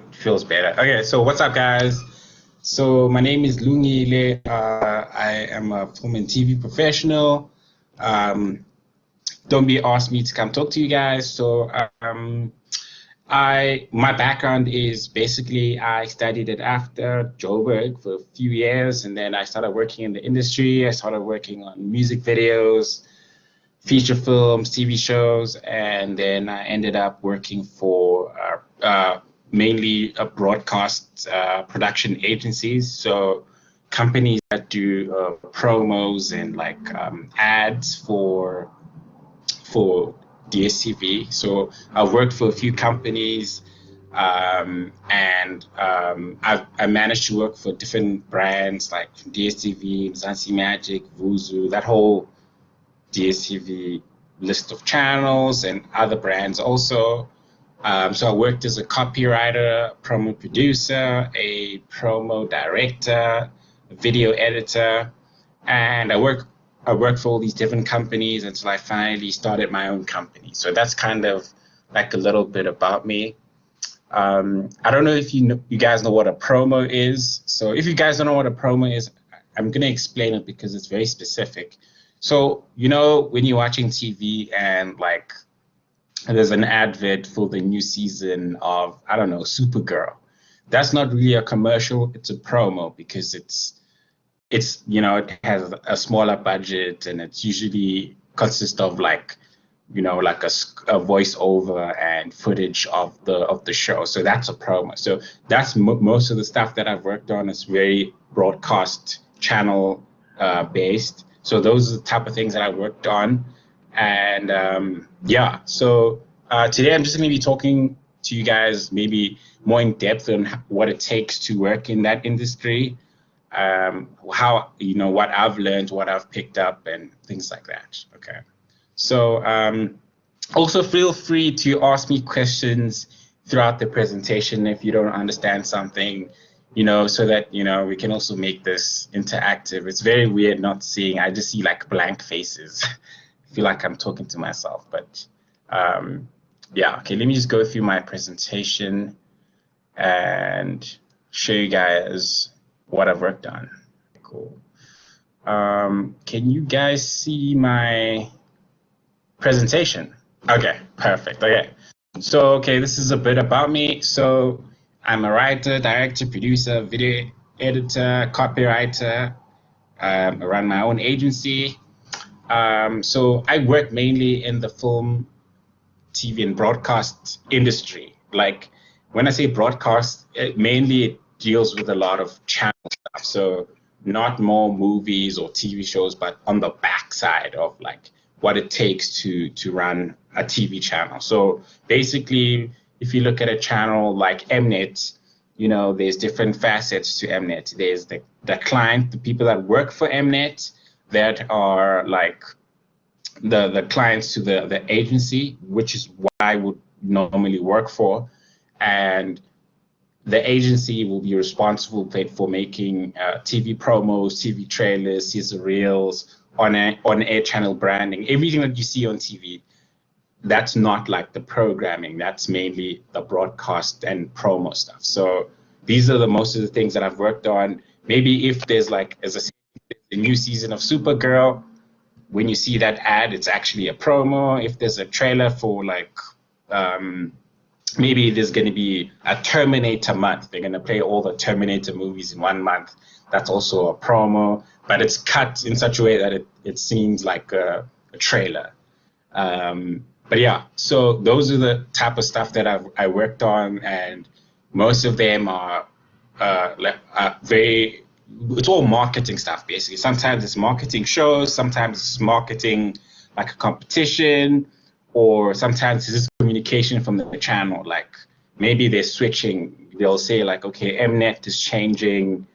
Feels better. Okay, so what's up, guys? So my name is Lungile. I am a film and TV professional. Um, don't be asked me to come talk to you guys. So my background is basically I studied it after Joburg for a few years, and then I started working in the industry. I started working on music videos, feature films, TV shows, and then I ended up working for mainly a broadcast production agencies. So companies that do promos and like ads for DSTV. So I've worked for a few companies, and I managed to work for different brands like DSTV, Mzansi Magic, Vuzu, that whole DSTV list of channels and other brands also. So I worked as a copywriter, promo producer, a promo director, a video editor, and I worked for all these different companies until I finally started my own company. So that's kind of like a little bit about me. I don't know if you guys know what a promo is. So if you guys don't know what a promo is, I'm gonna explain it because it's very specific. So when you're watching TV and like there's an advert for the new season of, I don't know, Supergirl. That's not really a commercial, it's a promo because it has a smaller budget and it's usually consists of like a voiceover and footage of the show. So that's a promo. So that's most of the stuff that I've worked on is very broadcast channel based. So those are the type of things that I worked on. And yeah, so today I'm just going to be talking to you guys maybe more in depth on what it takes to work in that industry, how, what I've learned, what I've picked up, and things like that. Okay. So also feel free to ask me questions throughout the presentation if you don't understand something, so that, we can also make this interactive. It's very weird not seeing, I just see like blank faces. I feel like I'm talking to myself, but yeah, okay, let me just go through my presentation and show you guys what I've worked on. Cool. Can you guys see my presentation? Okay, perfect. Okay. So, this is a bit about me. So, I'm a writer, director, producer, video editor, copywriter. I run my own agency. So, I work mainly in the film, TV, and broadcast industry. Like, when I say broadcast, mainly it deals with a lot of channel stuff. So, not more movies or TV shows, but on the backside of like what it takes to run a TV channel. So basically, if you look at a channel like Mnet, there's different facets to Mnet. There's the client, the people that work for Mnet, that are like the clients to the agency, which is what I would normally work for. And the agency will be responsible for making TV promos, TV trailers, teaser reels, on-air channel branding, everything that you see on TV. That's not like the programming. That's mainly the broadcast and promo stuff. So these are most of the things that I've worked on. Maybe if there's like, as I said, a new season of Supergirl, when you see that ad, it's actually a promo. If there's a trailer for like, maybe there's going to be a Terminator month. They're going to play all the Terminator movies in 1 month. That's also a promo, but it's cut in such a way that it seems like a trailer. But yeah, so those are the type of stuff that I worked on, and most of them are it's all marketing stuff, basically. Sometimes it's marketing shows, sometimes it's marketing like a competition, or sometimes it's just communication from the channel. Like maybe they're switching, they'll say like, okay, Mnet is changing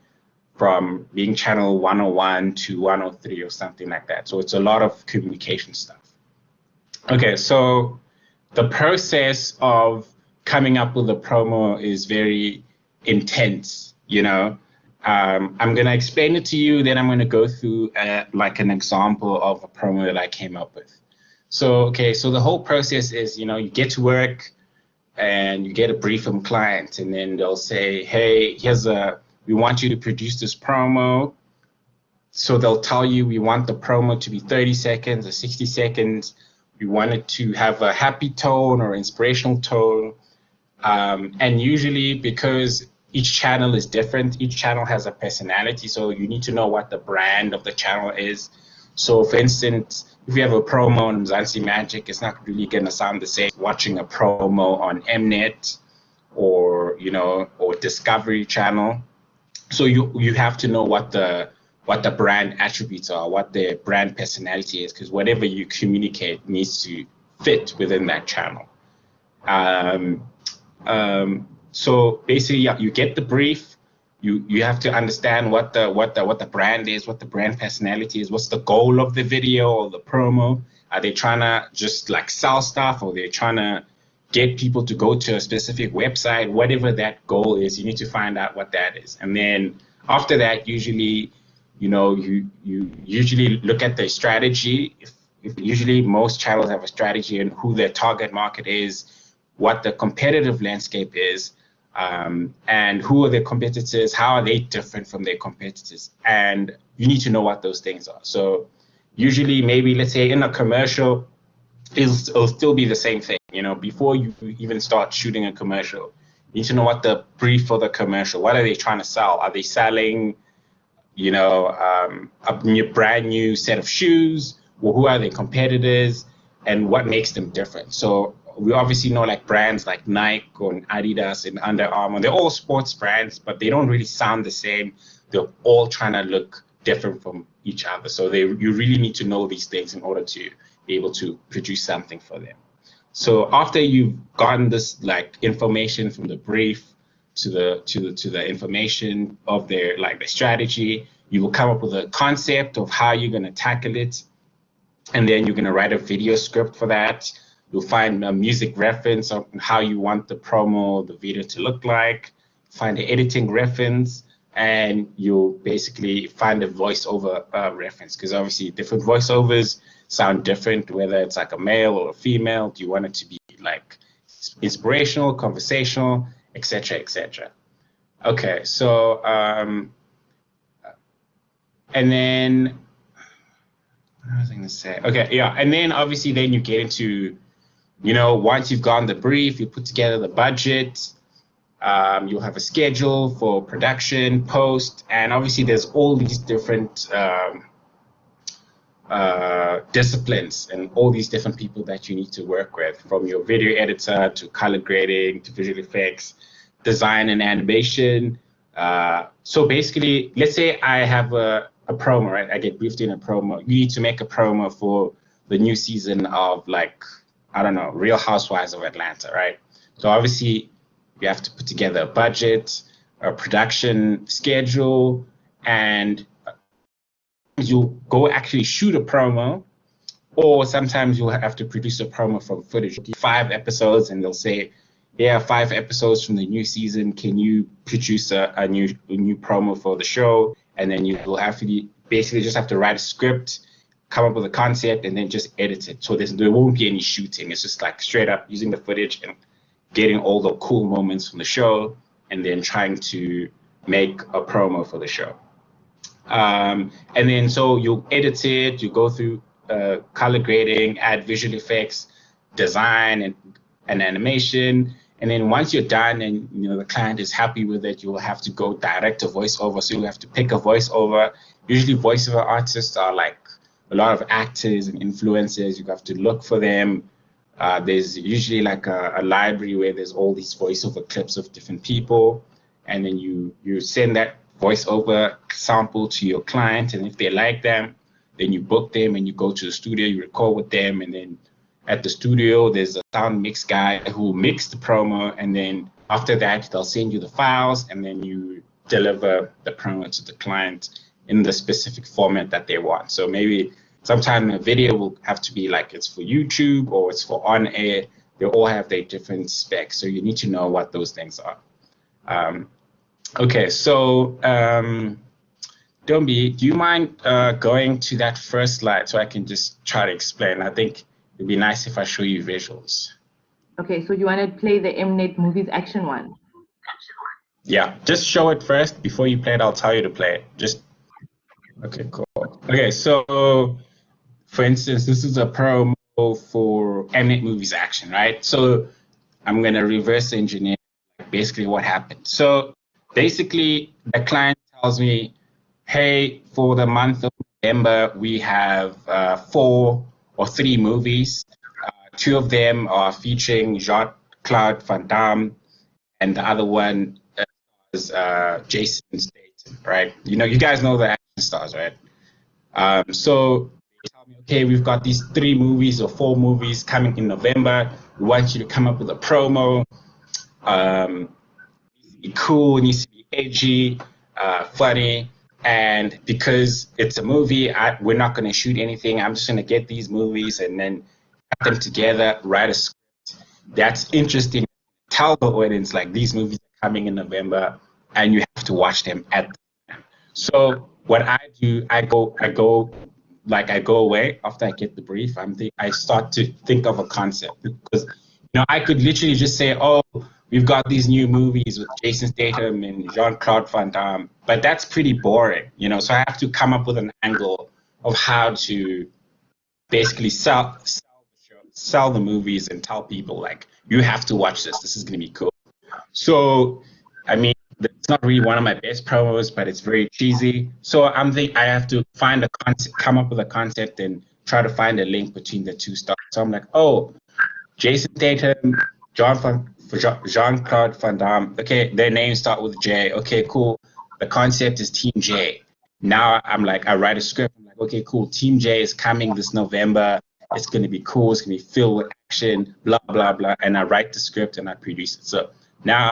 from being channel 101 to 103 or something like that. So it's a lot of communication stuff. Okay, so the process of coming up with a promo is very intense, I'm going to explain it to you, then I'm going to go through like an example of a promo that I came up with. So, so the whole process is, you get to work, and you get a brief from client, and then they'll say, hey, we want you to produce this promo. So they'll tell you, we want the promo to be 30 seconds or 60 seconds. We want it to have a happy tone or inspirational tone. And usually, because each channel is different, each channel has a personality, so you need to know what the brand of the channel is. So for instance, if you have a promo on Mzansi Magic, it's not really going to sound the same watching a promo on Mnet or Discovery Channel. So you have to know what the brand attributes are, what their brand personality is, because whatever you communicate needs to fit within that channel. So basically, yeah, you get the brief. You have to understand what the brand is, what the brand personality is, what's the goal of the video or the promo. Are they trying to just like sell stuff, or they're trying to get people to go to a specific website? Whatever that goal is, you need to find out what that is. And then after that, usually, you usually look at the strategy. If usually most channels have a strategy and who their target market is, what the competitive landscape is, and who are their competitors, how are they different from their competitors, and you need to know what those things are. So usually, maybe let's say in a commercial, it'll still be the same thing. Before you even start shooting a commercial, you need to know what the brief for the commercial. What are they trying to sell? Are they selling, a brand new set of shoes? Or who are their competitors, and what makes them different? So we obviously know like brands like Nike or Adidas and Under Armour. They're all sports brands, but they don't really sound the same. They're all trying to look different from each other. So you really need to know these things in order to be able to produce something for them. So after you've gotten this like information from the brief to the information of their like the strategy, you will come up with a concept of how you're going to tackle it, and then you're going to write a video script for that. You'll find a music reference on how you want the promo, the video to look like, find the editing reference, and you'll basically find a voiceover reference, because obviously different voiceovers sound different, whether it's like a male or a female. Do you want it to be like inspirational, conversational, etc., etc.? Okay, so and then what was I going to say? Okay, yeah, and then obviously then you get into, once you've gotten the brief, you put together the budget, you'll have a schedule for production, post, and obviously there's all these different disciplines and all these different people that you need to work with, from your video editor to color grading to visual effects, design and animation. So basically, let's say I have a promo, right? I get briefed in a promo. You need to make a promo for the new season of like, I don't know, Real Housewives of Atlanta, right? So obviously you have to put together a budget, a production schedule, and you go actually shoot a promo, or sometimes you'll have to produce a promo from footage. 5 episodes, and they'll say, yeah, 5 episodes from the new season. Can you produce a new promo for the show? And then you will have to basically just have to write a script, come up with a concept, and then just edit it. So there won't be any shooting. It's just like straight up using the footage and getting all the cool moments from the show, and then trying to make a promo for the show. And then so you edit it, you go through color grading, add visual effects, design and animation. And then once you're done and the client is happy with it, you'll have to go direct to voiceover. So you have to pick a voiceover. Usually voiceover artists are like a lot of actors and influencers. You have to look for them. There's usually like a library where there's all these voiceover clips of different people. And then you send that voiceover sample to your client. And if they like them, then you book them and you go to the studio, you record with them. And then at the studio, there's a sound mix guy who mixed the promo, and then after that, they'll send you the files, and then you deliver the promo to the client in the specific format that they want. So maybe sometime a video will have to be like it's for YouTube or it's for on air. They all have their different specs, so you need to know what those things are. Okay, so Dombi, do you mind going to that first slide so I can just try to explain? I think it'd be nice if I show you visuals. Okay, so you want to play the Mnet Movies Action one? Yeah, just show it first. Before you play it, I'll tell you to play it. Just okay, cool. Okay, so for instance, this is a promo for Mnet Movies Action, right? So I'm gonna reverse engineer basically what happened. So basically, the client tells me, "Hey, for the month of November, we have 4 or 3 movies. Two of them are featuring Jean-Claude Van Damme, and the other one is Jason Statham, right? You know, you guys know the action stars, right? So they tell me, okay, we've got these 3 movies or 4 movies coming in November. We want you to come up with a promo. Um, it needs to be cool, it needs to be edgy, funny. And because it's a movie, we're not going to shoot anything. I'm just going to get these movies and then put them together, write a script that's interesting. Tell the audience like these movies are coming in November, and you have to watch them at the time. So what I do, I go away after I get the brief. I start to think of a concept because I could literally just say, oh, we've got these new movies with Jason Statham and Jean-Claude Van Damme, but that's pretty boring. So I have to come up with an angle of how to basically sell the movies and tell people like you have to watch this. This is gonna be cool. So I mean, it's not really one of my best promos, but it's very cheesy. So I have to find a concept, come up with a concept, and try to find a link between the two stars. So I'm like, oh, Jason Statham, Jean-Claude Van Damme. Okay, their names start with J. Okay, cool. The concept is Team J. Now I'm like, I write a script. I'm like, okay, cool. Team J is coming this November. It's going to be cool. It's going to be filled with action, blah, blah, blah. And I write the script and I produce it. So now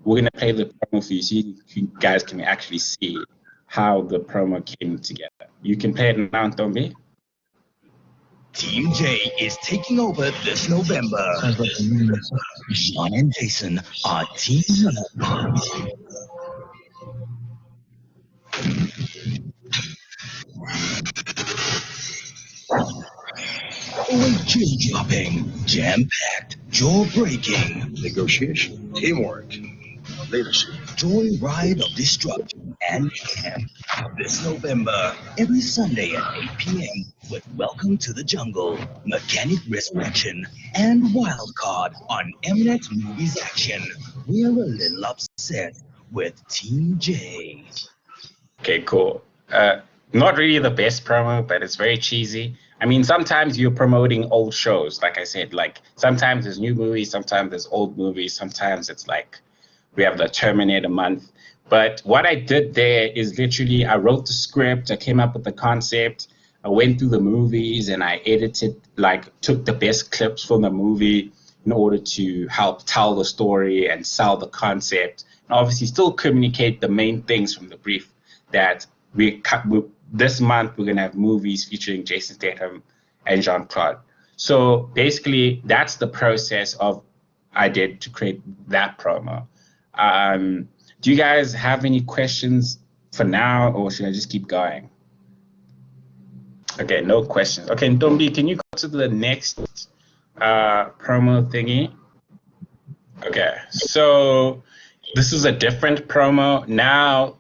we're going to play the promo for you so you guys can actually see how the promo came together. You can play it now, Tombi. Team J is taking over this November. Sean and Jason are teaming up. Jaw-dropping, jam-packed, jaw-breaking. Negotiation, teamwork, leadership. Joyride of destruction and camp. This November, every Sunday at 8 p.m. with Welcome to the Jungle, Mechanic Resurrection, and Wildcard on Mnet Movies Action. We're a little upset with Team J. Okay, cool. Not really the best promo, but it's very cheesy. I mean, sometimes you're promoting old shows, like I said. Like sometimes there's new movies, sometimes there's old movies, sometimes it's like we have the Terminator month. But what I did there is literally I wrote the script, I came up with the concept, I went through the movies and I edited, like took the best clips from the movie in order to help tell the story and sell the concept. And obviously still communicate the main things from the brief that this month we're going to have movies featuring Jason Statham and Jean-Claude. So basically that's the process of I did to create that promo. Do you guys have any questions for now, or should I just keep going? Okay, no questions. Okay, Ntombi, can you go to the next promo thingy? Okay, so this is a different promo. Now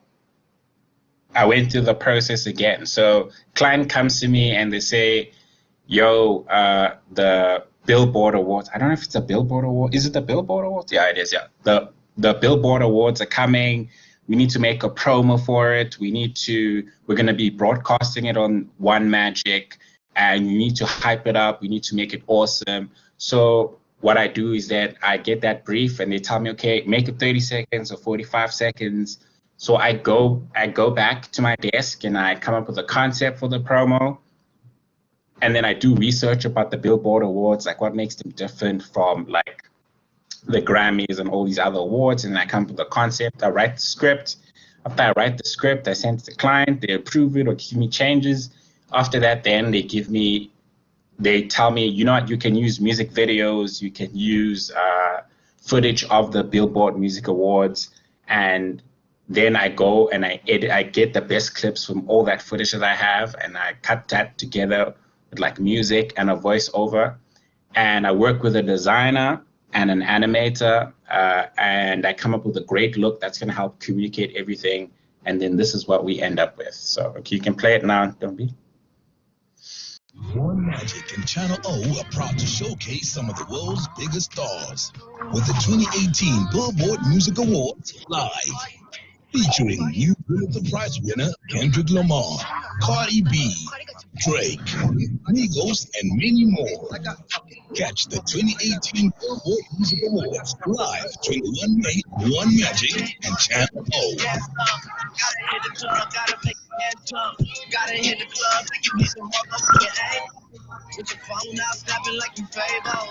I went through the process again. So client comes to me and they say, yo, the Billboard Awards. I don't know if it's a Billboard Award. Is it the Billboard Awards? Yeah, it is. Yeah. The Billboard Awards are coming. We need to make a promo for it. We're going to be broadcasting it on One Magic, and you need to hype it up. We need to make it awesome. So what I do is that I get that brief and they tell me, okay, make it 30 seconds or 45 seconds. So I go back to my desk and I come up with a concept for the promo. And then I do research about the Billboard Awards, like what makes them different from like the Grammys and all these other awards. And I come up with a concept. I write the script. After I write the script, I send it to the client. They approve it or give me changes. After that, then they tell me, you know what, you can use music videos. You can use footage of the Billboard Music Awards. And then I go and I edit. I get the best clips from all that footage that I have, and I cut that together with like music and a voiceover. And I work with a designer and an animator, and I come up with a great look that's going to help communicate everything. And then this is what we end up with. So okay, you can play it now, don't be. One Magic and Channel O are proud to showcase some of the world's biggest stars with the 2018 Billboard Music Awards live, featuring new Pulitzer Prize winner Kendrick Lamar, Cardi B, Drake, Migos, and many more. Catch the 2018 Billboard Music Awards live 21 May, One Magic and Channel O. Gotta hit the club like you need some motherfucking aim. With your phone out, snapping like you Fable.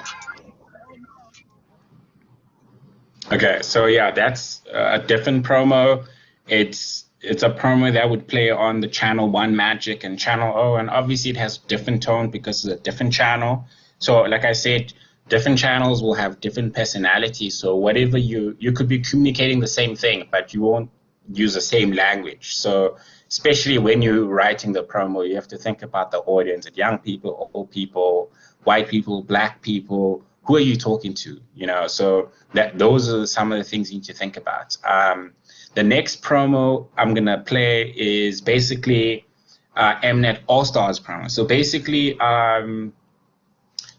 Okay, so yeah, that's a different promo. It's a promo that would play on the channel One Magic and Channel O, and obviously it has different tone because it's a different channel. So like I said, different channels will have different personalities. So whatever you could be communicating the same thing, but you won't use the same language. So especially when you're writing the promo, you have to think about the audience, young people, old people, white people, black people. Who are you talking to? You know, so those are some of the things you need to think about. The next promo I'm gonna play is basically Mnet All Stars promo. So basically,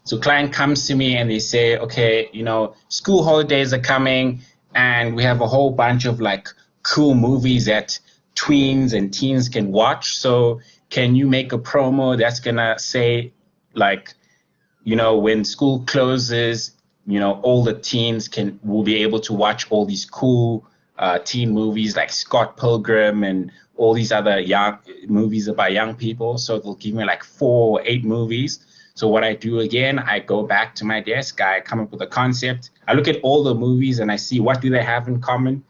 so client comes to me and they say, okay, you know, school holidays are coming, and we have a whole bunch of like cool movies that tweens and teens can watch. So can you make a promo that's gonna say, like, you know, when school closes, you know, all the teens will be able to watch all these cool teen movies like Scott Pilgrim and all these other young movies about young people. So they'll give me like 4 or 8 movies. So what I do again, I go back to my desk, I come up with a concept, I look at all the movies and I see what do they have in common,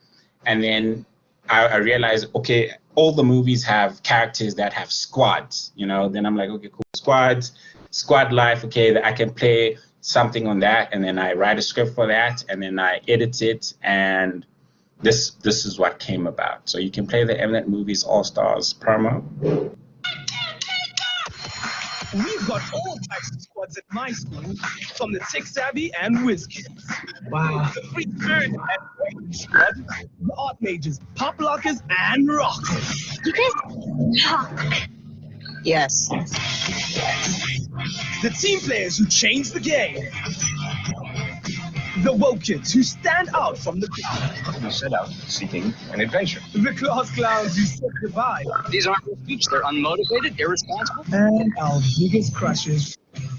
and then I realize, okay, all the movies have characters that have squads, you know. Then I'm like, okay, cool, squad life, okay, I can play something on that, and then I write a script for that, and then I edit it, and this is what came about. So you can play the Mnet Movies All Stars promo. We've got all types of squads at my school, from the tech savvy and whiz kids. Wow. The free spirit and waiting squad, the art majors, pop lockers, and rockers. You guys talk. Yes. The team players who change the game. The woke kids who stand out from the crowd. We set out seeking an adventure. The class clowns who set the vibe. These aren't recruits, they're unmotivated, irresponsible. And our biggest crushes.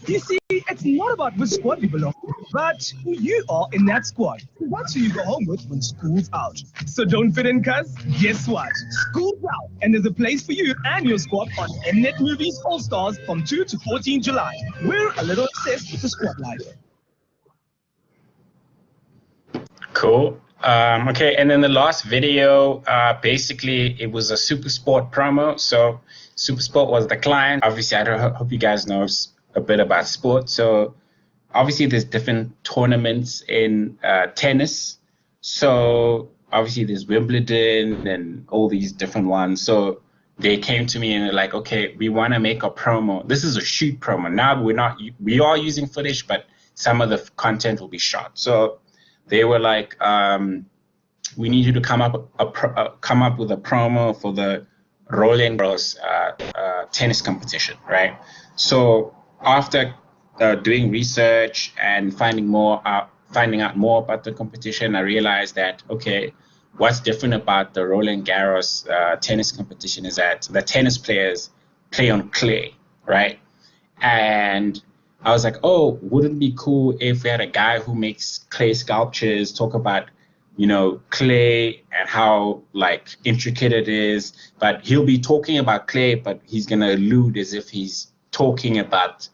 You see, it's not about which squad you belong to, but who you are in that squad. That's who you go home with when school's out. So don't fit in, cuz. Guess what? School's out, and there's a place for you and your squad on Mnet Movies All Stars from 2 to 14 July. We're a little obsessed with the squad life. Cool. Okay, and then the last video, basically it was a Super Sport promo. So Super Sport was the client. Obviously, I hope you guys know a bit about sport. So obviously there's different tournaments in tennis. So obviously there's Wimbledon and all these different ones. So they came to me and they're like, okay, we want to make a promo. This is a shoot promo. Now we are using footage, but some of the content will be shot. So they were like, we need you to come up with a promo for the Roland Garros tennis competition, right? So after doing research and finding out more about the competition, I realized that, okay, what's different about the Roland Garros tennis competition is that the tennis players play on clay, right? And I was like, oh, wouldn't it be cool if we had a guy who makes clay sculptures talk about, you know, clay and how like intricate it is, but he'll be talking about clay, but he's gonna allude as if he's talking about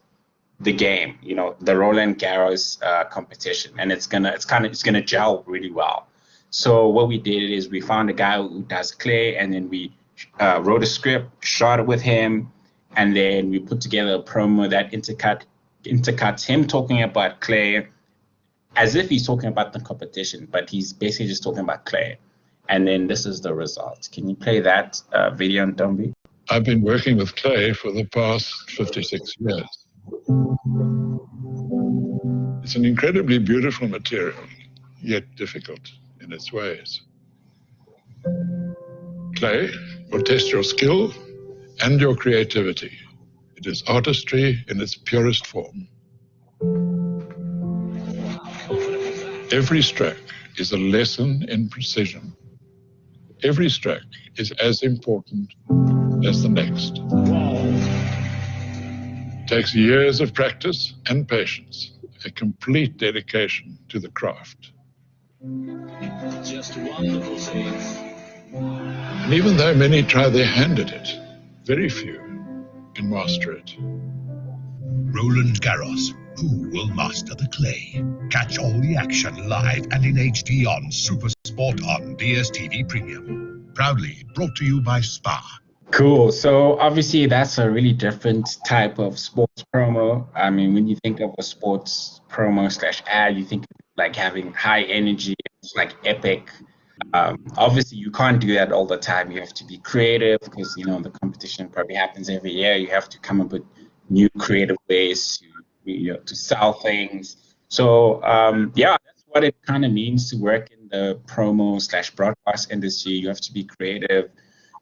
the game, you know, the Roland Garros competition, and it's gonna gel really well. So what we did is we found a guy who does clay, and then we wrote a script, shot it with him, and then we put together a promo that intercuts him talking about clay as if he's talking about the competition, but he's basically just talking about clay. And then this is the result. Can you play that video, Dombi? I've been working with clay for the past 56 years. It's an incredibly beautiful material, yet difficult in its ways. Clay will test your skill and your creativity. It is artistry in its purest form. Every stroke is a lesson in precision. Every stroke is as important as the next. It takes years of practice and patience, a complete dedication to the craft. Just wonderful scenes. And even though many try their hand at it, very few can master it. Roland Garros, who will master the clay? Catch all the action live and in HD on Super Sport on DSTV Premium. Proudly brought to you by Spa. Cool. So obviously that's a really different type of sports promo. I mean, when you think of a sports promo / ad, you think like having high energy, it's like epic. Obviously you can't do that all the time. You have to be creative because, you know, the competition probably happens every year. You have to come up with new creative ways to, you know, to sell things. So yeah, that's what it kind of means to work in the promo / broadcast industry. You have to be creative.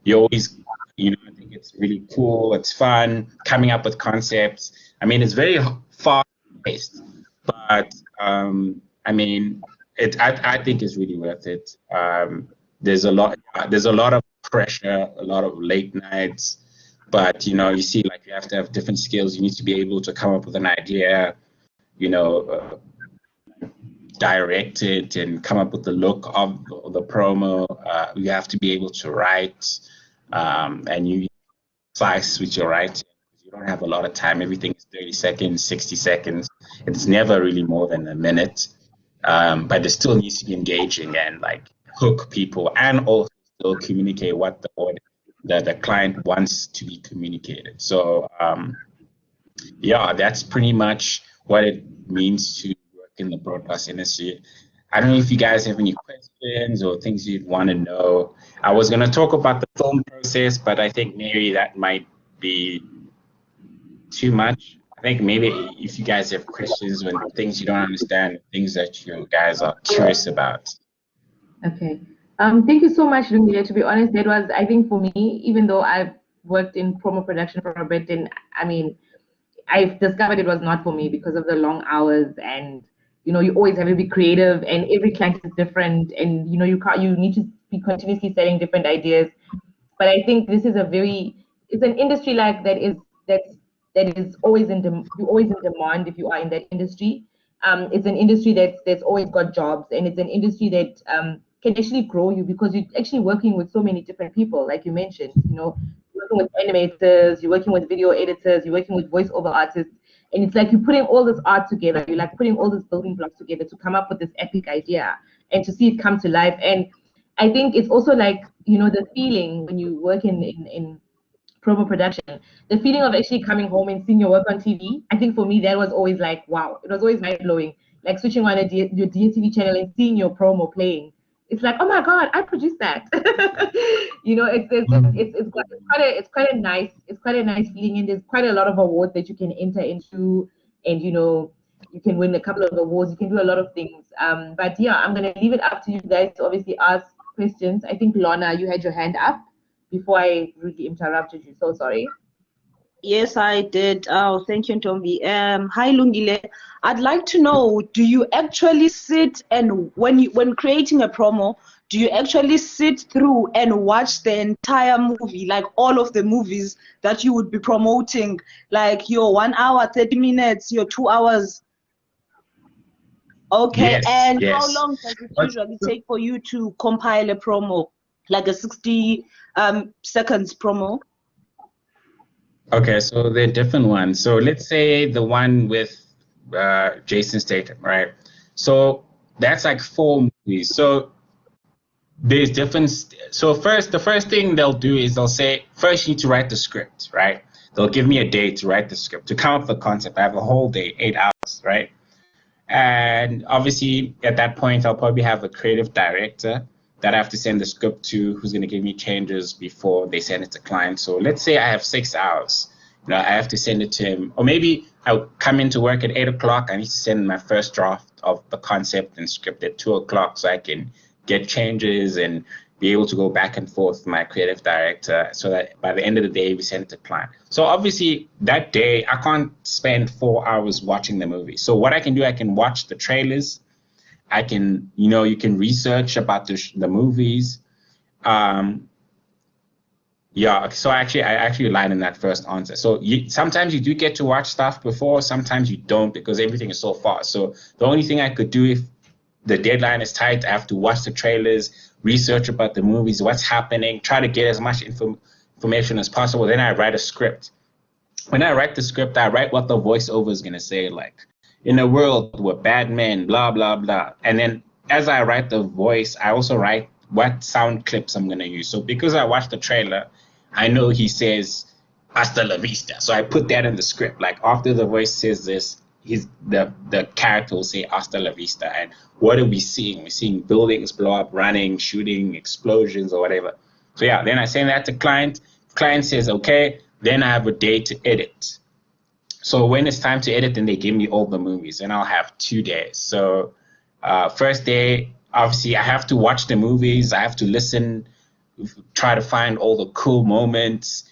You always, you know, I think it's really cool. It's fun coming up with concepts. I mean, it's very fast-paced, but I mean, I think it's really worth it. There's a lot of pressure, a lot of late nights, but you know, you see, like you have to have different skills. You need to be able to come up with an idea, you know, direct it and come up with the look of the promo. You have to be able to write, and you precise with your writing. You don't have a lot of time. Everything is 30 seconds, 60 seconds. It's never really more than a minute. But it still needs to be engaging and like hook people, and also still communicate what the client wants to be communicated. So yeah, that's pretty much what it means to work in the broadcast industry. I don't know if you guys have any questions or things you'd want to know. I was going to talk about the film process, but I think maybe that might be too much. I think maybe if you guys have questions or things you don't understand, things that you guys are curious about. Okay. Thank you so much, Lungile. To be honest, that was, I think for me, even though I've worked in promo production for a bit, and I mean, I've discovered it was not for me because of the long hours, and you know, you always have to be creative, and every client is different, and you know, you need to be continuously selling different ideas. But I think this is it's an industry like that is always you're always in demand if you are in that industry. It's an industry that's always got jobs, and it's an industry that can actually grow you because you're actually working with so many different people, like you mentioned. You know, you're working with animators, you're working with video editors, you're working with voiceover artists, and it's like you're putting all this art together. You're like putting all these building blocks together to come up with this epic idea and to see it come to life. And I think it's also like, you know, the feeling when you work in promo production, the feeling of actually coming home and seeing your work on TV, I think for me that was always like, wow, it was always mind-blowing. Like switching on your DSTV channel and seeing your promo playing. It's like, oh my God, I produced that. You know, it's quite a nice feeling, and there's quite a lot of awards that you can enter into, and you know, you can win a couple of awards, you can do a lot of things. But yeah, I'm gonna leave it up to you guys to obviously ask questions. I think Lorna, you had your hand up before I really interrupted you. So sorry. Yes, I did. Oh, thank you, Ntombi. Hi, Lungile. I'd like to know, do you actually sit and when creating a promo, do you actually sit through and watch the entire movie, like all of the movies that you would be promoting, like your 1 hour, 30 minutes, your 2 hours? Okay, Yes, and yes. how long does it usually take for you to compile a promo, like a 60 seconds promo? Okay, so they're different ones. So let's say the one with Jason Statham, right? So that's like 4 movies. So there's different. So the first thing they'll do is they'll say, first you need to write the script, right? They'll give me a day to write the script, to come up with the concept. I have a whole day, 8 hours, right? And obviously at that point, I'll probably have a creative director that I have to send the script to, who's going to give me changes before they send it to client. So let's say I have 6 hours. I have to send it to him, or maybe I'll come into work at 8 o'clock. I need to send my first draft of the concept and script at 2 o'clock so I can get changes and be able to go back and forth with my creative director so that by the end of the day, we send it to client. So obviously that day, I can't spend 4 hours watching the movie. So what I can do, I can watch the trailers. I can, you can research about the movies. Yeah, so I actually lied in that first answer. So sometimes you do get to watch stuff before, sometimes you don't because everything is so fast. So the only thing I could do if the deadline is tight, I have to watch the trailers, research about the movies, what's happening, try to get as much information as possible. Then I write a script. When I write the script, I write what the voiceover is going to say, like, in a world with bad men, blah, blah, blah. And then as I write the voice, I also write what sound clips I'm going to use. So because I watched the trailer, I know he says, hasta la vista. So I put that in the script. Like after the voice says this, the character will say hasta la vista. And what are we seeing? We're seeing buildings blow up, running, shooting, explosions or whatever. So yeah, then I send that to client. Client says, okay, then I have a day to edit. So when it's time to edit, then they give me all the movies and I'll have 2 days. So first day, obviously I have to watch the movies. I have to listen, try to find all the cool moments,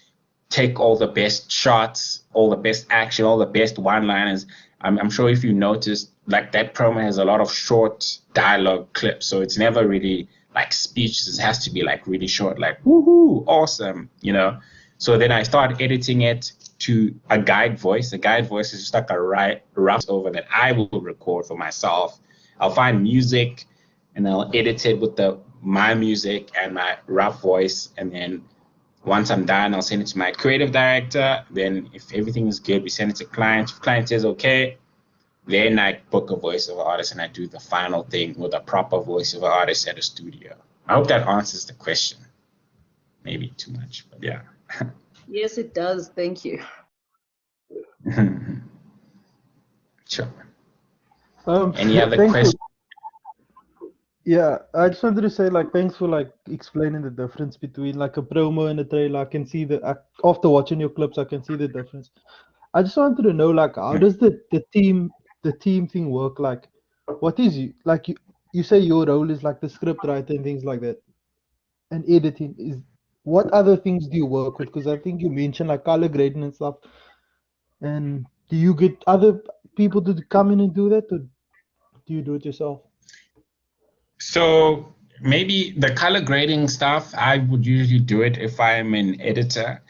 take all the best shots, all the best action, all the best one-liners. I'm sure if you noticed, like that promo has a lot of short dialogue clips. So it's never really like speeches. It has to be like really short, like, woohoo, awesome, So then I start editing it to a guide voice. A guide voice is just like a rough over that I will record for myself. I'll find music and I'll edit it with my music and my rough voice. And then once I'm done, I'll send it to my creative director. Then if everything is good, we send it to client. If client says okay, then I book a voiceover artist and I do the final thing with a proper voiceover artist at a studio. I hope that answers the question. Maybe too much, but yeah. Yes, it does. Thank you. Sure. Any other questions? Yeah, I just wanted to say, like, thanks for like explaining the difference between like a promo and a trailer. I can see after watching your clips, I can see the difference. I just wanted to know, like, how does the team thing work? Like, what is you say your role is like the script writer and things like that, and editing. What other things do you work with? Because I think you mentioned like color grading and stuff. And do you get other people to come in and do that, or do you do it yourself? So maybe the color grading stuff, I would usually do it if I'm an editor.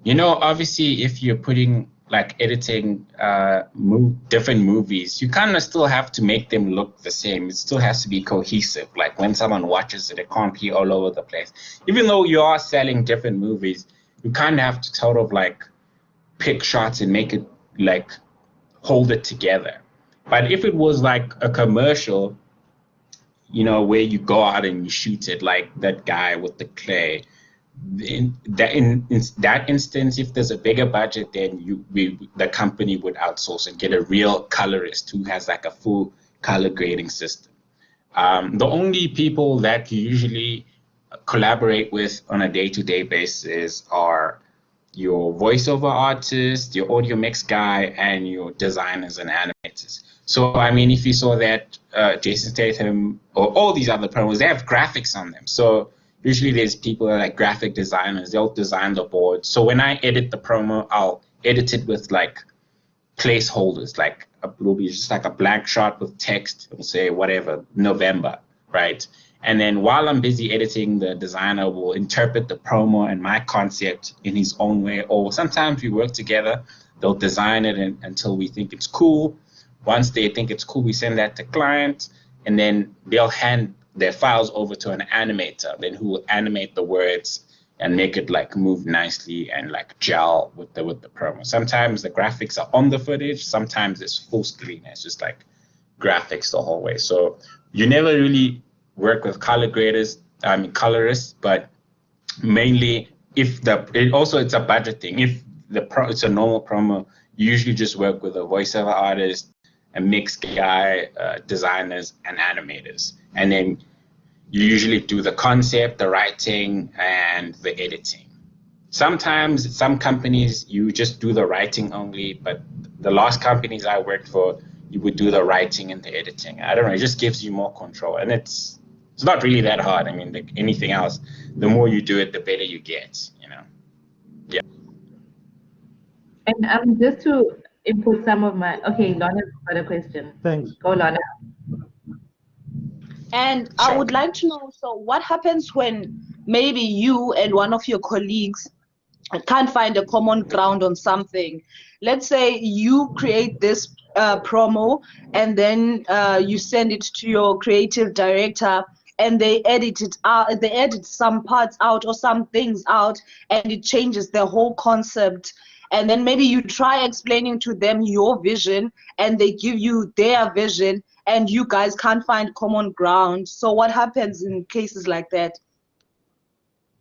Obviously, if you're putting like editing different movies, you kind of still have to make them look the same. It still has to be cohesive. Like when someone watches it, it can't be all over the place. Even though you are selling different movies, you kind of have to sort of like pick shots and make it like hold it together. But if it was like a commercial, where you go out and you shoot it, like that guy with the clay, in that instance, if there's a bigger budget, then the company would outsource and get a real colorist who has like a full color grading system. The only people that you usually collaborate with on a day-to-day basis are your voiceover artist, your audio mix guy, and your designers and animators. So, I mean, if you saw that Jason Statham or all these other promos, they have graphics on them. So usually there's people like graphic designers, they'll design the board. So when I edit the promo, I'll edit it with like placeholders, like it will be just like a blank shot with text. It'll say whatever, November, right? And then while I'm busy editing, the designer will interpret the promo and my concept in his own way. Or sometimes we work together. They'll design it until we think it's cool. Once they think it's cool, we send that to client, and then they'll hand their files over to an animator, then who will animate the words and make it like move nicely and like gel with the promo. Sometimes the graphics are on the footage. Sometimes it's full screen. It's just like graphics the whole way. So you never really work with colorists, but mainly it's a budget thing. If it's a normal promo, you usually just work with a voiceover artist, a mix guy, designers, and animators. And then you usually do the concept, the writing, and the editing. sometimes some companies you just do the writing only, but the last companies I worked for, you would do the writing and the editing. I don't know, it just gives you more control, and it's not really that hard. I mean, like anything else, the more you do it, the better you get, you know. Yeah. And just to input some of my, okay, Lana's got a question. Thanks. Go, Lana. And I would like to know, so what happens when maybe you and one of your colleagues can't find a common ground on something? Let's say you create this promo and then you send it to your creative director and they edit it out, they edit some parts out or some things out, and it changes the whole concept. And then maybe you try explaining to them your vision and they give you their vision and you guys can't find common ground. So what happens in cases like that?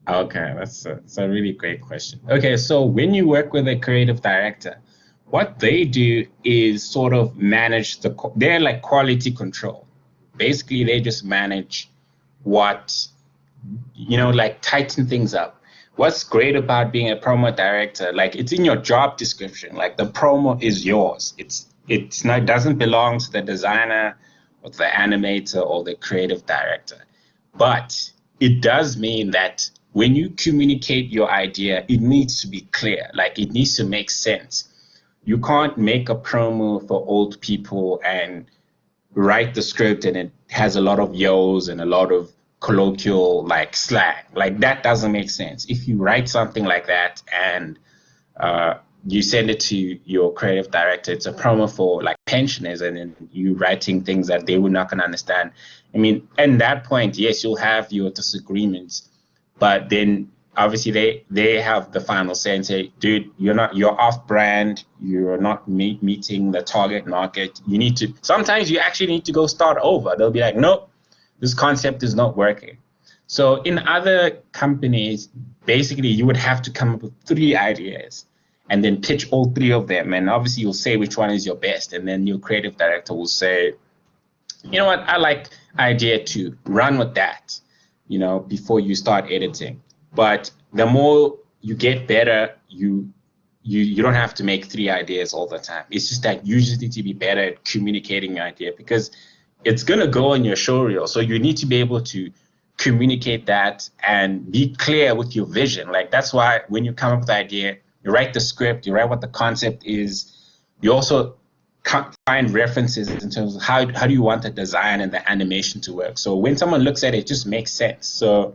Okay, that's a really great question. Okay, so when you work with a creative director, what they do is sort of manage they're like quality control. Basically, they just manage what, you know, like tighten things up. What's great about being a promo director, like it's in your job description, like the promo is yours. It's not, it doesn't belong to the designer or the animator or the creative director. But it does mean that when you communicate your idea, it needs to be clear, like it needs to make sense. You can't make a promo for old people and write the script and it has a lot of yos and a lot of colloquial like slang. Like that doesn't make sense. If you write something like that and you send it to your creative director, it's a promo for like pensioners, and then you writing things that they were not going to understand. I mean, at that point, yes, you'll have your disagreements, but then obviously they have the final say and say, dude, you're off brand, you're not meeting the target market. You need to, sometimes you actually need to go start over. They'll be like, nope, this concept is not working. So in other companies, basically you would have to come up with 3 ideas and then pitch all 3 of them. And obviously you'll say which one is your best. And then your creative director will say, you know what, I like idea 2, run with that, you know, before you start editing. But the more you get better, you don't have to make 3 ideas all the time. It's just that you just need to be better at communicating your idea, because it's going to go on your show reel. So you need to be able to communicate that and be clear with your vision. Like that's why when you come up with the idea, you write the script, you write what the concept is. You also find references in terms of how do you want the design and the animation to work. So when someone looks at it, it just makes sense. So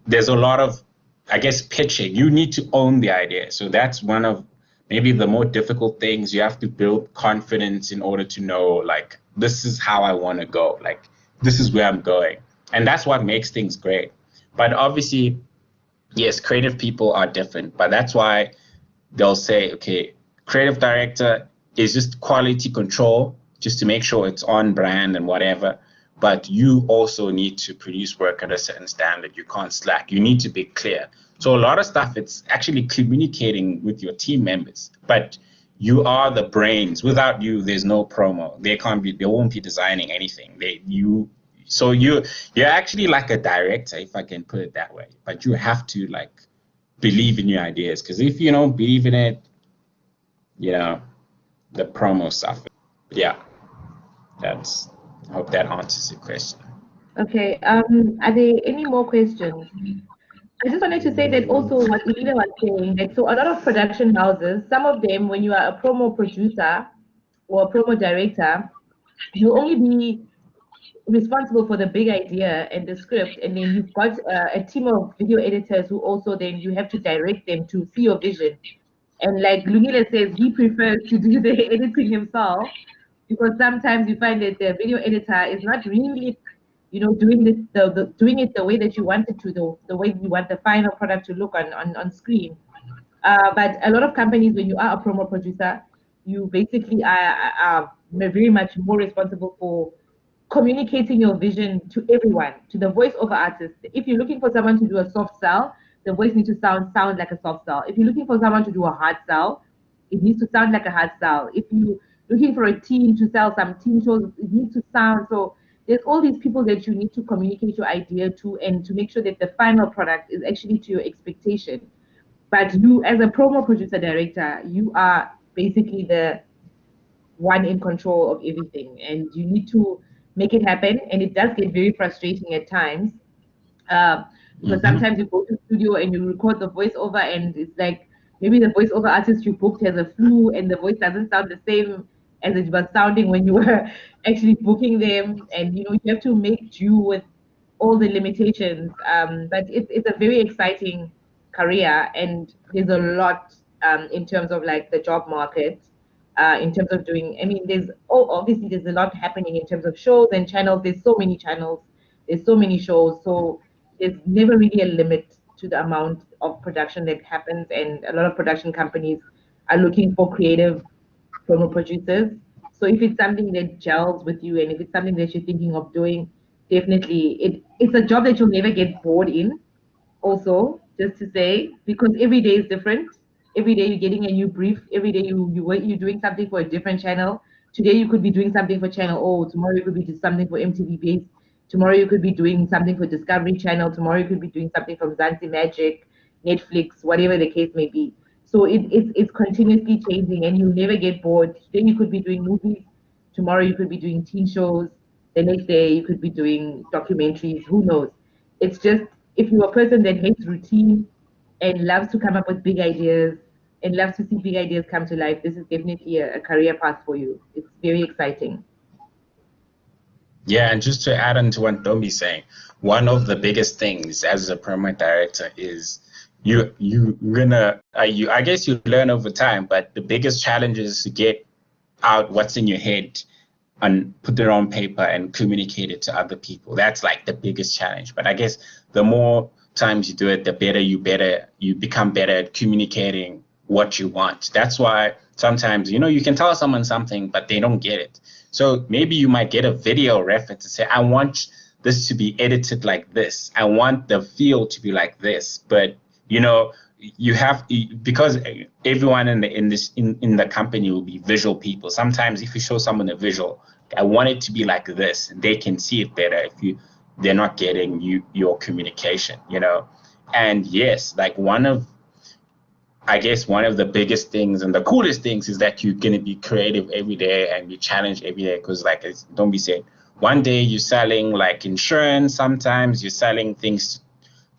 there's a lot of, I guess, pitching. You need to own the idea. So that's one of maybe the more difficult things. You have to build confidence in order to know, like, this is how I want to go. Like, this is where I'm going. And that's what makes things great. But obviously, yes, creative people are different. But that's why they'll say, okay, creative director is just quality control, just to make sure it's on brand and whatever. But you also need to produce work at a certain standard. You can't slack. You need to be clear. So a lot of stuff, it's actually communicating with your team members. But you are the brains. Without you, there's no promo. They won't be designing anything. So you're actually like a director, if I can put it that way. But you have to like believe in your ideas, because if you don't believe in it, you know, the promo stuff. Yeah, I hope that answers your question. Okay. Are there any more questions? I just wanted to say that also what Lila was saying, that so a lot of production houses, some of them, when you are a promo producer or a promo director, you only be responsible for the big idea and the script, and then you've got a team of video editors who also then you have to direct them to see your vision. And like Lungile says, he prefers to do the editing himself, because sometimes you find that the video editor is not really, you know, doing it the way that you want it to, the way you want the final product to look on screen. But a lot of companies, when you are a promo producer, you basically are very much more responsible for communicating your vision to everyone, to the voiceover artist. If you're looking for someone to do a soft sell, the voice needs to sound like a soft sell. If you're looking for someone to do a hard sell, it needs to sound like a hard sell. If you're looking for a team to sell some team shows, it needs to sound. So there's all these people that you need to communicate your idea to, and to make sure that the final product is actually to your expectation. But you, as a promo producer director, you are basically the one in control of everything, and you need to make it happen. And it does get very frustrating at times, because sometimes you go to studio and you record the voiceover, and it's like maybe the voiceover artist you booked has a flu, and the voice doesn't sound the same as it was sounding when you were actually booking them, and you have to make do with all the limitations. But it's a very exciting career, and there's a lot in terms of like the job market, in terms of doing. I mean, obviously there's a lot happening in terms of shows and channels. There's so many channels, there's so many shows, so there's never really a limit to the amount of production that happens, and a lot of production companies are looking for creative promo producers. So if it's something that gels with you, and if it's something that you're thinking of doing, definitely it's a job that you'll never get bored in. Also, just to say, because every day is different. Every day you're getting a new brief. Every day you're doing something for a different channel. Today you could be doing something for Channel O. Tomorrow you could be doing something for MTV-based. Tomorrow you could be doing something for Discovery Channel. Tomorrow you could be doing something from Zanzi Magic, Netflix, whatever the case may be. So it's continuously changing, and you never get bored. Today you could be doing movies. Tomorrow you could be doing teen shows. The next day you could be doing documentaries. Who knows? It's just, if you're a person that hates routine and loves to come up with big ideas and loves to see big ideas come to life, this is definitely a career path for you. It's very exciting. Yeah, and just to add on to what Ntombi's saying, one of the biggest things as a promo director is I guess you learn over time, but the biggest challenge is to get out what's in your head and put it on paper and communicate it to other people. That's like the biggest challenge. But I guess the more times you do it, the better you become better at communicating what you want. That's why sometimes, you can tell someone something, but they don't get it. So maybe you might get a video reference to say, I want this to be edited like this. I want the feel to be like this. But, you have, because everyone in the company will be visual people. Sometimes if you show someone a visual, I want it to be like this, they can see it better if they're not getting your communication, And yes, like one of the biggest things and the coolest things is that you're going to be creative every day and be challenged every day, because like don't be said, one day you're selling like insurance, sometimes you're selling things to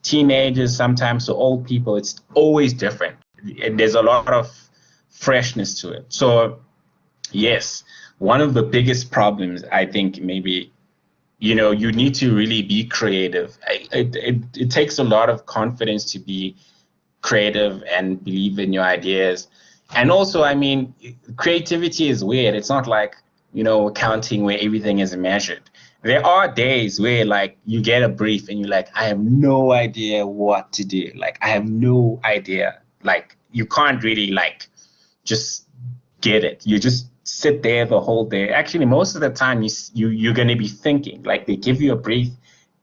teenagers, sometimes to old people. It's always different. There's a lot of freshness to it. So yes, one of the biggest problems, I think, maybe, you need to really be creative. It takes a lot of confidence to be creative and believe in your ideas. And also, I mean, creativity is weird. It's not like, accounting where everything is measured. There are days where like you get a brief and you're like, I have no idea what to do. Like, I have no idea. Like, you can't really like just get it. You just sit there the whole day. Actually, most of the time you're going to be thinking. Like, they give you a brief,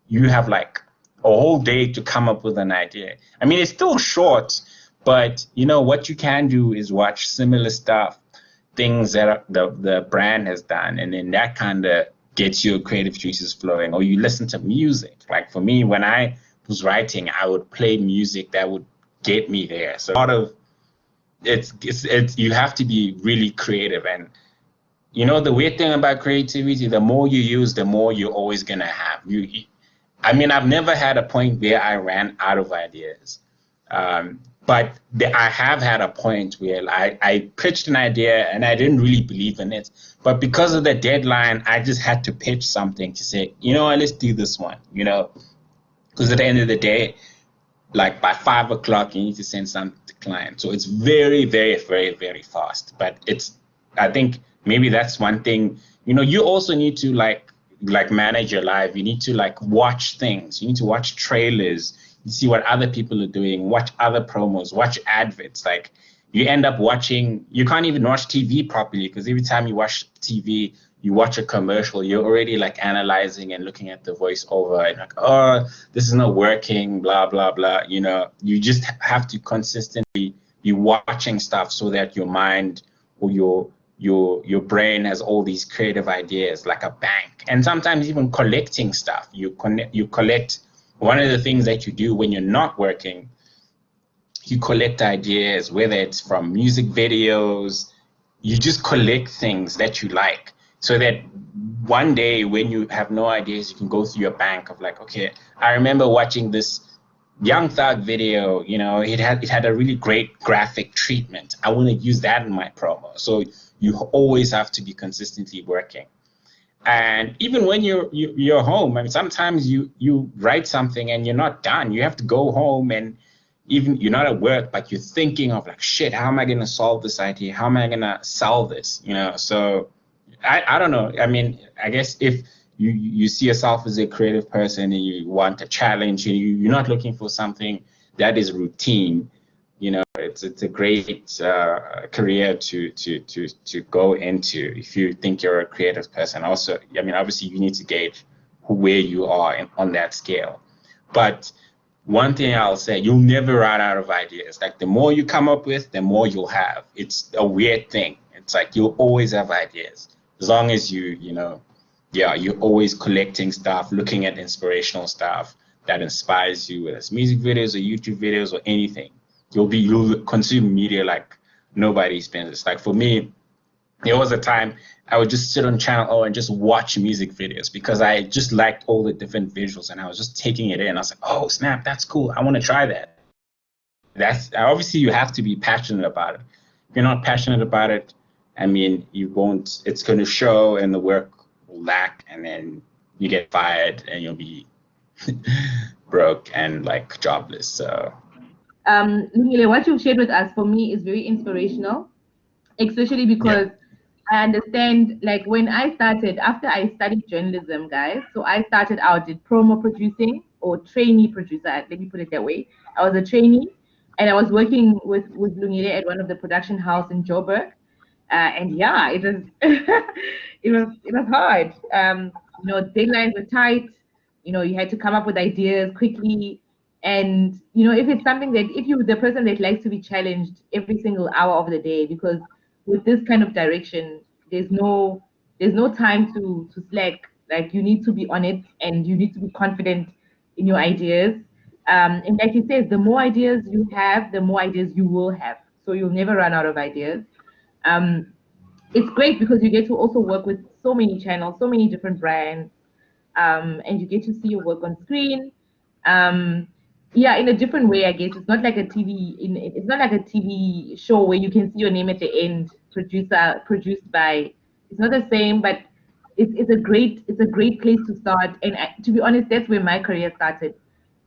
you have like a whole day to come up with an idea. I mean, it's still short, but what you can do is watch similar stuff, things that the brand has done, and then that kind of gets your creative juices flowing. Or you listen to music. Like for me, when I was writing, I would play music that would get me there. So a lot of it's you have to be really creative. And the weird thing about creativity, the more you use, the more you're always gonna have. I mean, I've never had a point where I ran out of ideas. But I have had a point where I pitched an idea and I didn't really believe in it. But because of the deadline, I just had to pitch something to say, let's do this one, Because at the end of the day, like by 5 o'clock, you need to send something to client. So it's very, very, very, very fast. But I think maybe that's one thing, you also need to like manage your life. You need to like watch things. You need to watch trailers. You see what other people are doing, watch other promos, watch adverts. Like you end up watching, you can't even watch TV properly because every time you watch TV, you watch a commercial, you're already like analyzing and looking at the voiceover and like, oh, this is not working, blah, blah, blah. You just have to consistently be watching stuff so that your mind or your brain has all these creative ideas like a bank. And sometimes even collecting stuff. You collect. One of the things that you do when you're not working, you collect ideas, whether it's from music videos, you just collect things that you like, so that one day when you have no ideas, you can go through your bank of like, okay, I remember watching this Young Thug video, you know, it had a really great graphic treatment. I want to use that in my promo. So you always have to be consistently working. And even when you're home, I mean, sometimes you write something and you're not done. You have to go home, and even you're not at work, but you're thinking of like, shit, how am I going to solve this idea? How am I going to sell this? You know, so I don't know. I mean, I guess if you see yourself as a creative person and you want a challenge, and you're not looking for something that is routine, you know, it's a great career to go into if you think you're a creative person. Also, I mean, obviously you need to gauge where you are on that scale. But one thing I'll say, you'll never run out of ideas. Like the more you come up with, the more you'll have. It's a weird thing. It's like you'll always have ideas as long as you're always collecting stuff, looking at inspirational stuff that inspires you, whether it's music videos or YouTube videos or anything. You'll consume media like nobody's business. Like for me, there was a time I would just sit on Channel O and just watch music videos because I just liked all the different visuals and I was just taking it in. I was like, oh snap, that's cool. I want to try that. That's obviously you have to be passionate about it. If you're not passionate about it, I mean, you won't. It's going to show, and the work will lack, and then you get fired, and you'll be broke and like jobless. So. Lungile, what you've shared with us for me is very inspirational, especially because I understand, like when I started, after I studied journalism, guys, so I started out in promo producing or trainee producer, let me put it that way. I was a trainee and I was working with Lungile at one of the production house in Joburg. And yeah, it was, it was hard. You know, deadlines were tight. You know, you had to come up with ideas quickly. And, you know, if it's something that, if you're the person that likes to be challenged every single hour of the day, because with this kind of direction, there's no time to slack. Like you need to be on it and you need to be confident in your ideas. And like he says, the more ideas you have, the more ideas you will have. So you'll never run out of ideas. It's great because you get to also work with so many channels, so many different brands, and you get to see your work on screen. Yeah, in a different way, I guess. It's not like a it's not like a TV show where you can see your name at the end, produced by. It's not the same, but it's a great place to start. And to be honest, that's where my career started.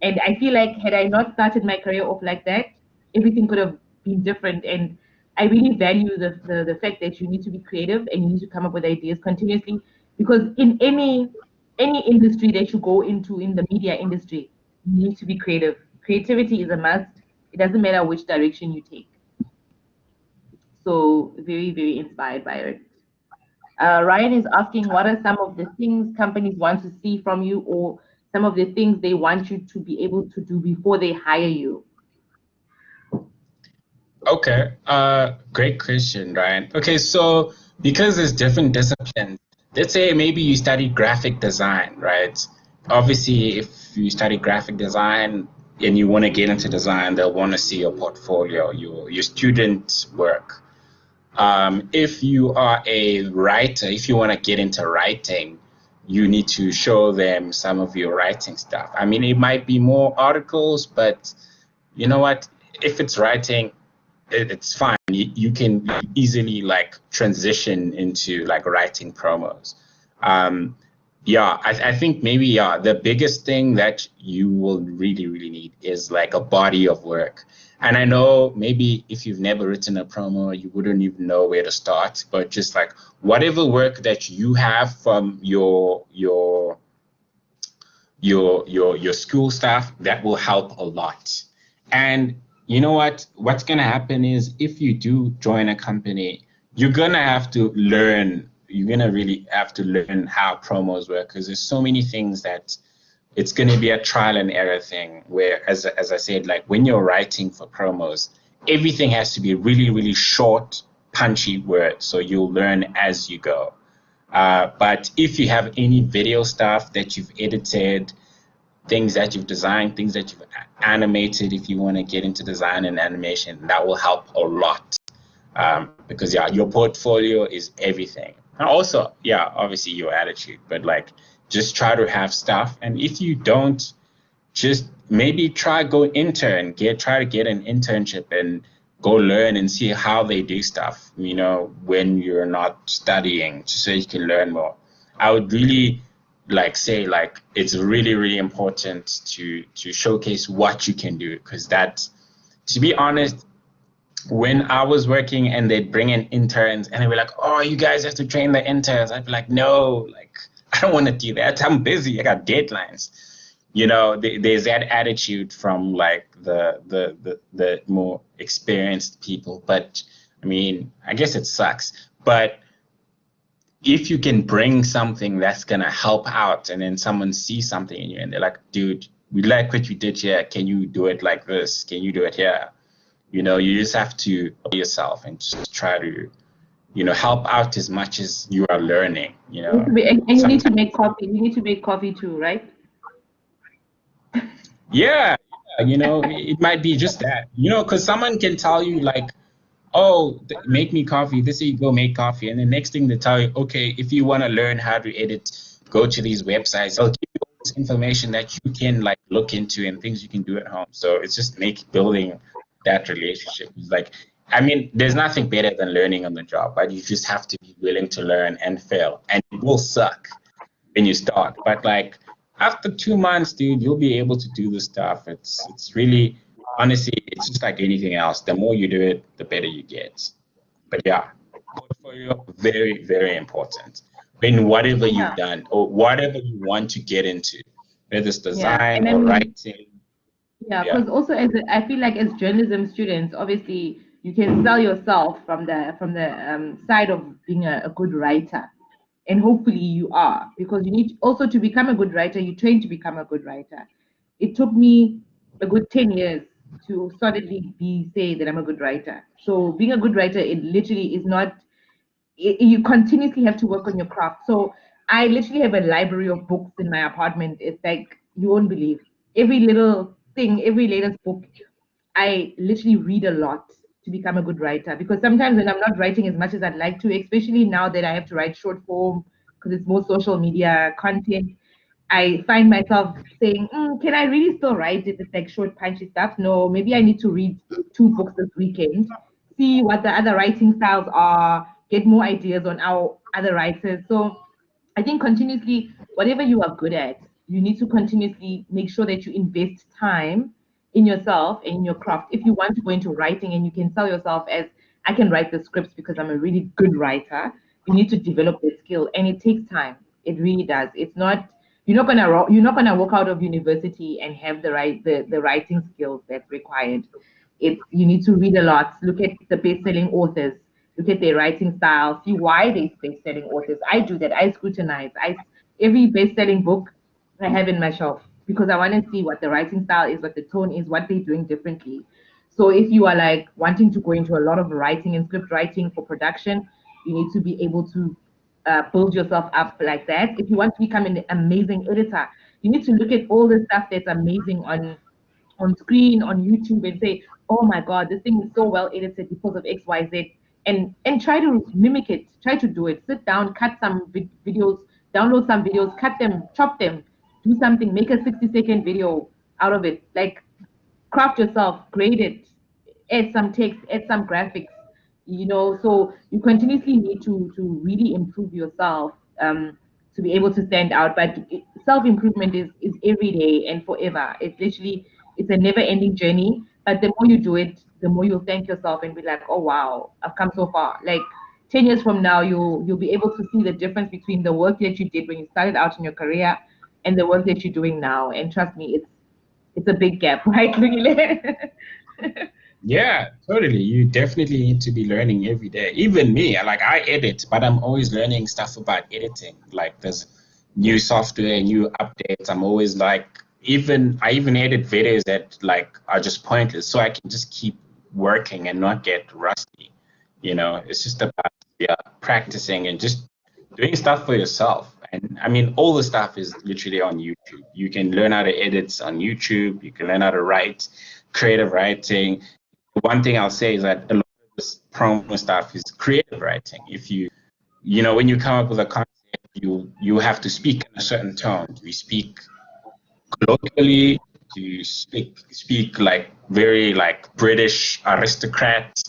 And I feel like had I not started my career off like that, everything could have been different. And I really value the fact that you need to be creative and you need to come up with ideas continuously, because in any industry that you go into, in the media industry, you need to be creative. Creativity is a must. It doesn't matter which direction you take. So very, very inspired by it. Ryan is asking, what are some of the things companies want to see from you, or some of the things they want you to be able to do before they hire you? Okay, great question, Ryan. Okay, so because there's different disciplines, let's say maybe you study graphic design, right? Obviously, if you study graphic design and you want to get into design, they'll want to see your portfolio, your student work. If you are a writer, if you want to get into writing, you need to show them some of your writing stuff. I mean, it might be more articles, but you know what? If it's writing, it's fine. You can easily like transition into like writing promos. Yeah, I think maybe the biggest thing that you will really, really need is like a body of work. And I know maybe if you've never written a promo, you wouldn't even know where to start. But just like whatever work that you have from your school staff, that will help a lot. And you know what? What's gonna happen is if you do join a company, you're gonna have to learn. You're gonna really have to learn how promos work, because there's so many things that it's gonna be a trial and error thing. Where, as I said, like when you're writing for promos, everything has to be really, really short, punchy words. So you'll learn as you go. But if you have any video stuff that you've edited, things that you've designed, things that you've animated. If you want to get into design and animation, that will help a lot, because your portfolio is everything. And also, obviously your attitude, but like just try to have stuff. And if you don't, just maybe try to get an internship and go learn and see how they do stuff, when you're not studying, so you can learn more. I would really say it's really, really important to showcase what you can do, because that, to be honest, when I was working and they'd bring in interns and they'd be like, oh, you guys have to train the interns, I'd be like, no, I don't want to do that. I'm busy. I got deadlines. There's that attitude from the more experienced people. But I mean, I guess it sucks. But if you can bring something that's gonna help out, and then someone sees something in you and they're like, dude, we like what you did here. Can you do it like this? Can you do it here? You just have to be yourself and just try to, help out as much as you are learning. And you need to make coffee. You need to make coffee too, right? Yeah, it might be just that, because someone can tell you oh, make me coffee. This is you go make coffee, and the next thing they tell you, okay, if you want to learn how to edit, go to these websites. I'll give you all this information that you can look into and things you can do at home. So it's just building that relationship. It's there's nothing better than learning on the job, but you just have to be willing to learn and fail, and it will suck when you start, but after 2 months, dude, you'll be able to do the stuff. It's really, honestly, it's just like anything else. The more you do it, the better you get. But yeah, portfolio, very, very important in whatever you've done or whatever you want to get into, whether it's design or writing. Yeah, because also I feel like as journalism students, obviously you can sell yourself from the side of being a good writer. And hopefully you are, because you need also to become a good writer, you train to become a good writer. It took me a good 10 years to solidly say that I'm a good writer. So being a good writer, it literally is not, you continuously have to work on your craft. So I literally have a library of books in my apartment. It's like, you won't believe. Every little thing, every latest book, I literally read a lot to become a good writer, because sometimes when I'm not writing as much as I'd like to, especially now that I have to write short form because it's more social media content, I find myself saying, can I really still write if it's short punchy stuff? No, maybe I need to read 2 books this weekend, see what the other writing styles are, get more ideas on our other writers. So I think continuously, whatever you are good at, you need to continuously make sure that you invest time in yourself and in your craft. If you want to go into writing and you can sell yourself as, I can write the scripts because I'm a really good writer, you need to develop that skill, and it takes time. It really does. It's not, you're not gonna walk out of university and have the writing skills that's required. You need to read a lot, look at the best-selling authors, look at their writing style, see why they're best-selling authors. I do that. I scrutinize. Every best-selling book I have in my shelf, because I want to see what the writing style is, what the tone is, what they're doing differently. So if you are wanting to go into a lot of writing and script writing for production, you need to be able to build yourself up like that. If you want to become an amazing editor, you need to look at all the stuff that's amazing on screen, on YouTube, and say, oh my God, this thing is so well edited because of X, Y, Z, and try to mimic it, try to do it. Sit down, cut some videos, download some videos, cut them, chop them, do something, make a 60-second video out of it. Craft yourself, grade it, add some text, add some graphics, so you continuously need to really improve yourself to be able to stand out. But self-improvement is every day and forever. It's a never-ending journey, but the more you do it, the more you'll thank yourself and be like, oh wow, I've come so far. 10 years from now, you'll be able to see the difference between the work that you did when you started out in your career and the work that you're doing now. And trust me, it's a big gap, right, Lungile? Yeah, totally. You definitely need to be learning every day. Even me, I edit, but I'm always learning stuff about editing. There's new software, new updates. I'm always I even edit videos that are just pointless, so I can just keep working and not get rusty. It's just about practicing and just doing stuff for yourself And I mean, all the stuff is literally on YouTube. You can learn how to edit on YouTube. You can learn how to write, creative writing. One thing I'll say is that a lot of this promo stuff is creative writing. If when you come up with a concept, you have to speak in a certain tone. You speak colloquially. You speak like very like British aristocrat.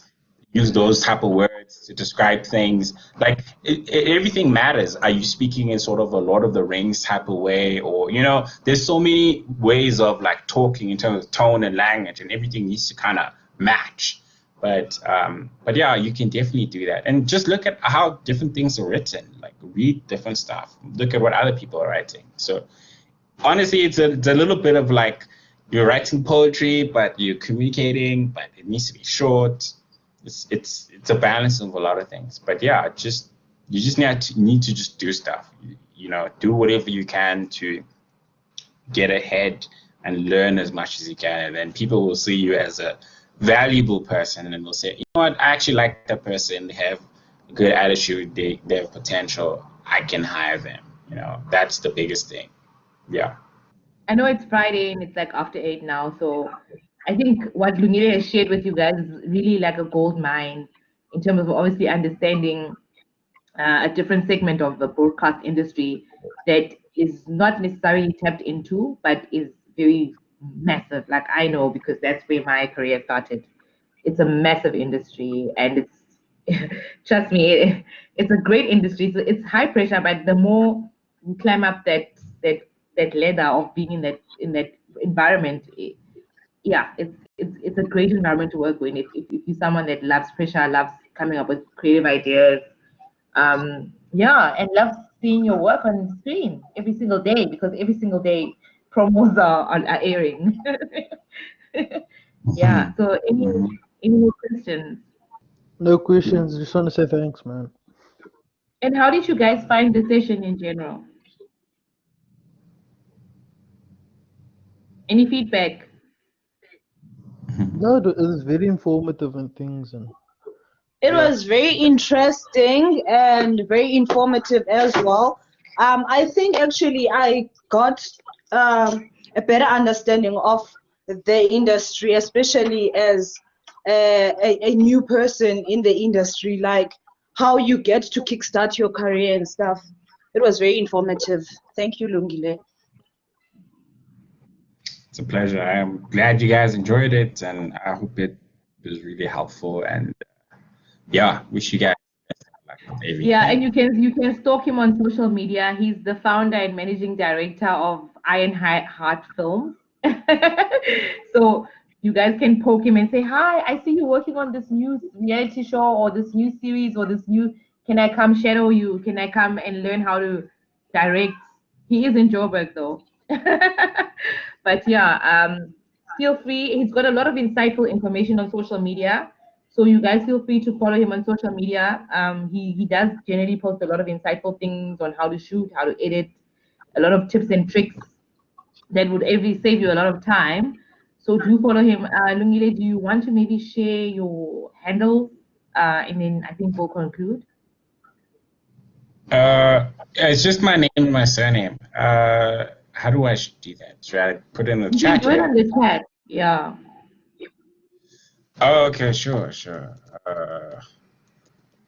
Use those type of words to describe things. Like everything matters. Are you speaking in sort of a Lord of the Rings type of way, or there's so many ways of like talking in terms of tone and language, and everything needs to kind of match. But yeah, you can definitely do that, and just look at how different things are written. Like read different stuff. Look at what other people are writing. So honestly, it's a little bit of like you're writing poetry, but you're communicating, but it needs to be short. It's a balance of a lot of things, but yeah, you just need to just do stuff. Do whatever you can to get ahead and learn as much as you can, and then people will see you as a valuable person, and they'll say, you know what, I actually like that person. They have a good attitude. They have potential. I can hire them. That's the biggest thing. Yeah. I know it's Friday and it's like after 8 now, so I think what Lungile has shared with you guys is really like a gold mine in terms of obviously understanding a different segment of the broadcast industry that is not necessarily tapped into, but is very massive. Like I know, because that's where my career started. It's a massive industry, and it's trust me, it's a great industry. So it's high pressure, but the more you climb up that ladder of being in that environment, it's a great environment to work with. If you're someone that loves pressure, loves coming up with creative ideas, and loves seeing your work on screen every single day, because every single day promos are airing. Yeah. So any more questions? No questions. Just want to say thanks, man. And how did you guys find the session in general? Any feedback? No, it was very informative and things, and it was very interesting and very informative as well. I think actually I got a better understanding of the industry, especially as a new person in the industry, like how you get to kickstart your career and stuff. It was very informative. Thank you, Lungile. It's a pleasure. I am glad you guys enjoyed it, and I hope it was really helpful. And wish you guys luck with everything. Yeah, and you can stalk him on social media. He's the founder and managing director of Ironheart Films. So you guys can poke him and say, "Hi, I see you working on this new reality show or this new series or this new. Can I come shadow you? Can I come and learn how to direct?" He is in Joburg though. But feel free. He's got a lot of insightful information on social media, so you guys feel free to follow him on social media. He does generally post a lot of insightful things on how to shoot, how to edit, a lot of tips and tricks that would save you a lot of time. So do follow him. Lungile, do you want to maybe share your handles, and then I think we'll conclude. It's just my name and my surname. How do I do that? Should I put it in the chat? Do it on the chat. Yeah. Oh, okay, sure.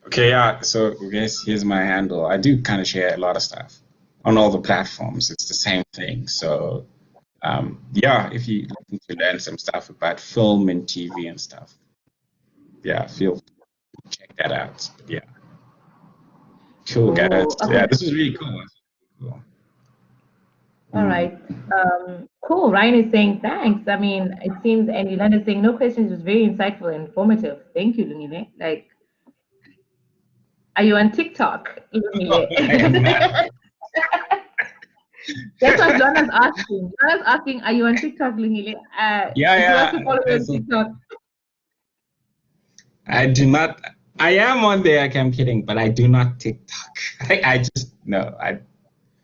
Okay, yeah. So I guess here's my handle. I do kind of share a lot of stuff on all the platforms. It's the same thing. So if you're looking to learn some stuff about film and TV and stuff, feel free to check that out. But yeah. Cool, guys. Okay. Yeah, this is really cool. All right. Cool. Ryan is saying thanks. I mean, it seems, and Yolanda is saying no questions. It was very insightful and informative. Thank you, Lungile. Like, are you on TikTok, Lungile? That's what Jonas asking. Jonas asking, are you on TikTok, Lungile? Yeah. You follow on TikTok. I do not. I am on there. I'm kidding, but I do not TikTok. I just no.